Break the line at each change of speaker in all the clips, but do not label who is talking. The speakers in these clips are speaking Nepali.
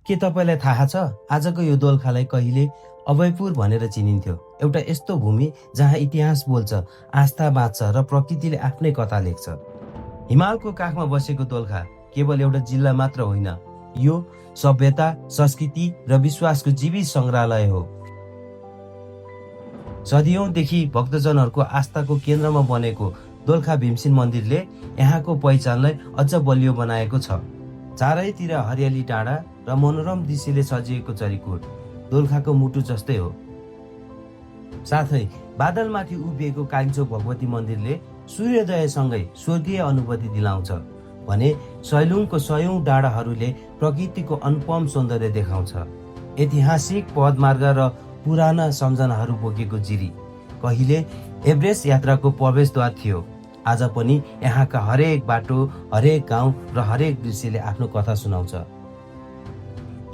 के तपाईँलाई थाहा छ, आजको यो दोलखालाई कहिले अभयपुर भनेर चिनिन्थ्यो। एउटा यस्तो भूमि जहाँ इतिहास बोल्छ, आस्था बाँच्छ र प्रकृतिले आफ्नै कथा लेख्छ। हिमालको काखमा बसेको दोलखा केवल एउटा जिल्ला मात्र होइन, यो सभ्यता, संस्कृति र विश्वासको जीवित सङ्ग्रहालय हो। सदियौंदेखि भक्तजनहरूको आस्थाको केन्द्रमा बनेको दोलखा भीमसेन मन्दिरले यहाँको पहिचानलाई अझ बलियो बनाएको छ। चारैतिर हरियाली डाँडा र मनोरम दृश्यले सजिएको चरीकोट दोलखाको मुटु जस्तै हो। साथै बादलमाथि उभिएको कान्छो भगवती मन्दिरले सूर्योदयसँगै स्वर्गीय अनुभूति दिलाउँछ भने सैलुङको सयौं डाँडाहरूले प्रकृतिको अनुपम सौन्दर्य देखाउँछ। ऐतिहासिक पदमार्ग र पुराना सम्झनाहरू बोकेको जिरी कहिले एभरेस्ट यात्राको प्रवेशद्वार थियो। आज पनि यहाँका हरेक बाटो, हरेक गाउँ र हरेक दृश्यले आफ्नो कथा सुनाउँछ।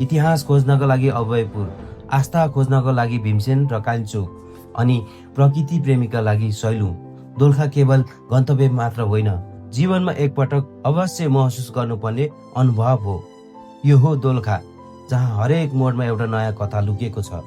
इतिहास खोज्नको लागि अभयपुर, आस्था खोज्नको लागि भीमसेन र कान्छो, अनि प्रकृति प्रेमीका लागि सैलुङ। दोलखा केवल गन्तव्य मात्र होइन, जीवनमा एकपटक अवश्य महसुस गर्नुपर्ने अनुभव हो। यो हो दोलखा, जहाँ हरेक मोडमा एउटा नयाँ कथा लुकेको छ।